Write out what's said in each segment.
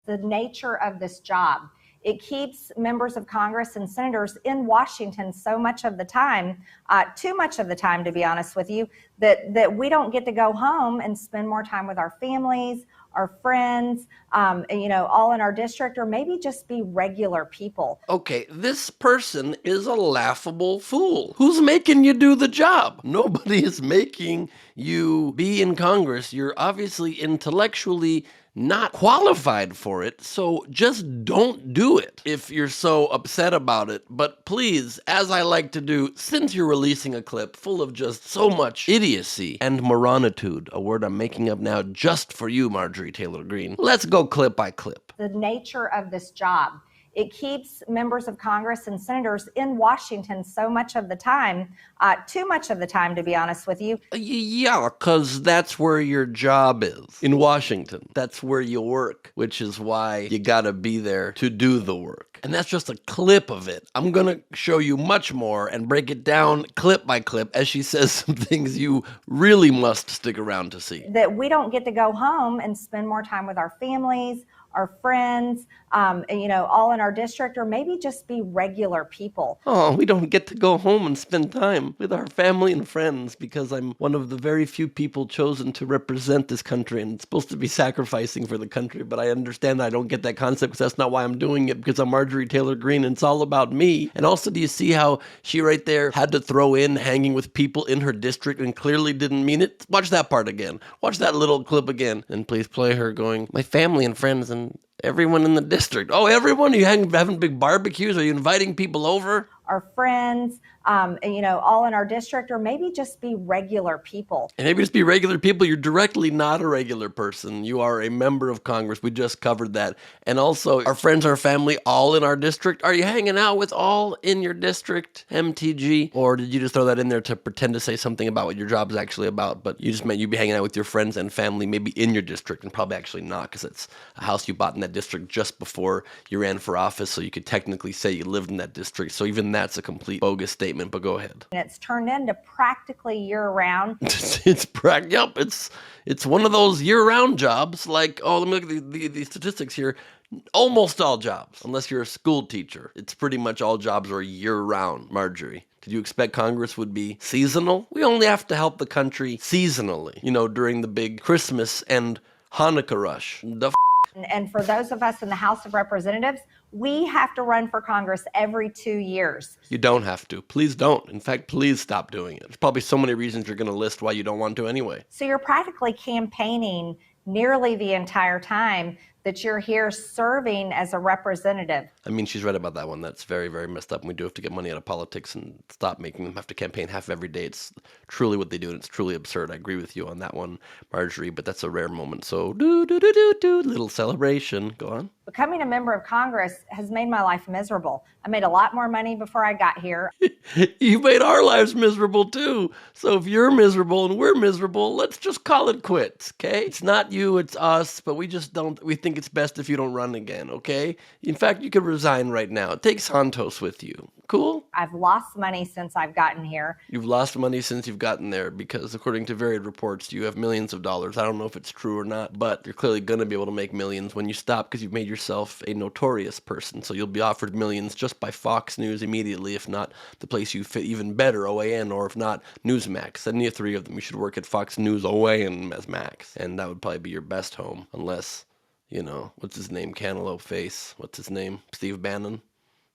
the nature of this job. It keeps members of Congress and senators in Washington so much of the time, too much of the time, to be honest with you, that we don't get to go home and spend more time with our families, our friends, all in our district, or maybe just be regular people. Okay, this person is a laughable fool. Who's making you do the job? Nobody is making you be in Congress. You're obviously intellectually not qualified for it, so just don't do it if you're so upset about it. But please, as I like to do, since you're releasing a clip full of just so much idiocy and moronitude, a word I'm making up now just for you, Marjorie Taylor Greene, let's go clip by clip. The nature of this job. It keeps members of Congress and senators in Washington so much of the time, too much of the time, to be honest with you. Yeah, because that's where your job is, in Washington. That's where you work, which is why you gotta be there to do the work. And that's just a clip of it. I'm gonna show you much more and break it down clip by clip as she says some things you really must stick around to see. That we don't get to go home and spend more time with our families, our friends, all in our district, or maybe just be regular people. Oh, we don't get to go home and spend time with our family and friends because I'm one of the very few people chosen to represent this country and supposed to be sacrificing for the country, but I understand I don't get that concept because that's not why I'm doing it, because I'm Marjorie Taylor Greene and it's all about me. And also, do you see how she right there had to throw in hanging with people in her district and clearly didn't mean it? Watch that part again. Watch that little clip again. And please play her going, my family and friends and everyone in the district. Oh, everyone? Are you having big barbecues? Are you inviting people over? Our friends, all in our district, or maybe just be regular people. And maybe just be regular people. You're directly not a regular person. You are a member of Congress. We just covered that. And also, our friends, our family, all in our district. Are you hanging out with all in your district, MTG? Or did you just throw that in there to pretend to say something about what your job is actually about? But you just meant you'd be hanging out with your friends and family, maybe in your district, and probably actually not, because it's a house you bought in that district just before you ran for office. So you could technically say you lived in that district. So even that's a complete bogus statement, but go ahead. And it's turned into practically year-round. It's one of those year-round jobs. Like, oh, let me look at the statistics here. Almost all jobs, unless you're a school teacher. It's pretty much all jobs are year-round, Marjorie. Did you expect Congress would be seasonal? We only have to help the country seasonally, during the big Christmas and Hanukkah rush. And for those of us in the House of Representatives, we have to run for Congress every 2 years. You don't have to. Please don't. In fact, please stop doing it. There's probably so many reasons you're going to list why you don't want to anyway. So you're practically campaigning nearly the entire time that you're here serving as a representative. I mean, she's right about that one. That's very, very messed up. And we do have to get money out of politics and stop making them have to campaign half every day. It's truly what they do, and it's truly absurd. I agree with you on that one, Marjorie, but that's a rare moment. So, little celebration. Go on. Becoming a member of Congress has made my life miserable. I made a lot more money before I got here. You made our lives miserable too. So if you're miserable and we're miserable, let's just call it quits, okay? It's not you, it's us, but we think it's best if you don't run again, okay? In fact, you could resign right now. Take Santos with you. Cool? I've lost money since I've gotten here. You've lost money since you've gotten there because according to varied reports, you have millions of dollars. I don't know if it's true or not, but you're clearly going to be able to make millions when you stop because you've made yourself a notorious person. So you'll be offered millions just by Fox News immediately, if not the place you fit even better, OAN, or if not Newsmax. Any of three of them, you should work at Fox News, OAN as Max. And that would probably be your best home unless, what's his name? Cantaloupe Face. What's his name? Steve Bannon.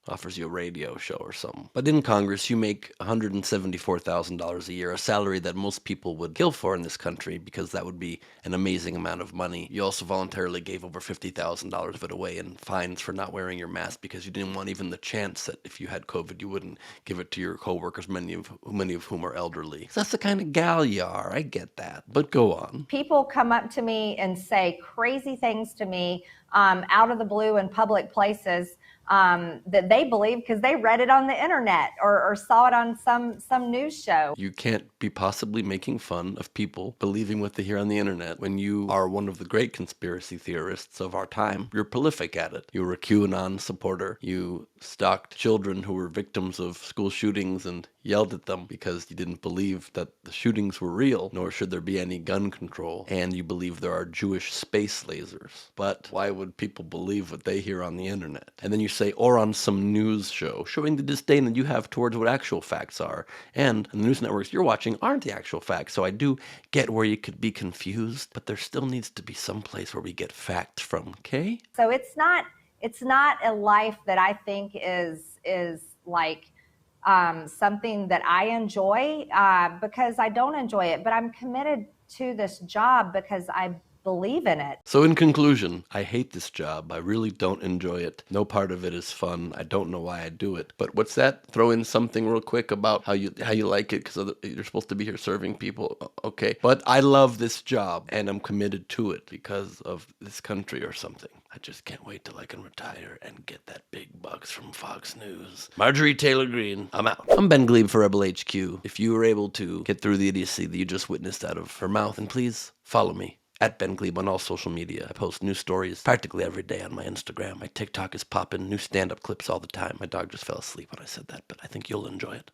Offers you a radio show or something. But in Congress, you make $174,000 a year, a salary that most people would kill for in this country because that would be an amazing amount of money. You also voluntarily gave over $50,000 of it away in fines for not wearing your mask because you didn't want even the chance that if you had COVID, you wouldn't give it to your coworkers, many of whom are elderly. That's the kind of gal you are. I get that. But go on. People come up to me and say crazy things to me out of the blue in public places. that they believe because they read it on the internet or saw it on some news show. You can't be possibly making fun of people believing what they hear on the internet when you are one of the great conspiracy theorists of our time. You're prolific at it. You were a QAnon supporter. You stalked children who were victims of school shootings and yelled at them because you didn't believe that the shootings were real, nor should there be any gun control, and you believe there are Jewish space lasers. But why would people believe what they hear on the internet? And then you say, or on some news show, showing the disdain that you have towards what actual facts are. And the news networks you're watching aren't the actual facts, so I do get where you could be confused, but there still needs to be some place where we get facts from, okay? So it's not a life that I think is like something that I enjoy because I don't enjoy it, but I'm committed to this job because I believe in it. So in conclusion, I hate this job. I really don't enjoy it. No part of it is fun. I don't know why I do it. But what's that? Throw in something real quick about how you like it because you're supposed to be here serving people. Okay. But I love this job and I'm committed to it because of this country or something. I just can't wait till I can retire and get that big bucks from Fox News. Marjorie Taylor Greene, I'm out. I'm Ben Gleib for RebelHQ. If you were able to get through the idiocy that you just witnessed out of her mouth, then please follow me. At Ben Gleib on all social media. I post new stories practically every day on my Instagram. My TikTok is popping, new stand-up clips all the time. My dog just fell asleep when I said that, but I think you'll enjoy it.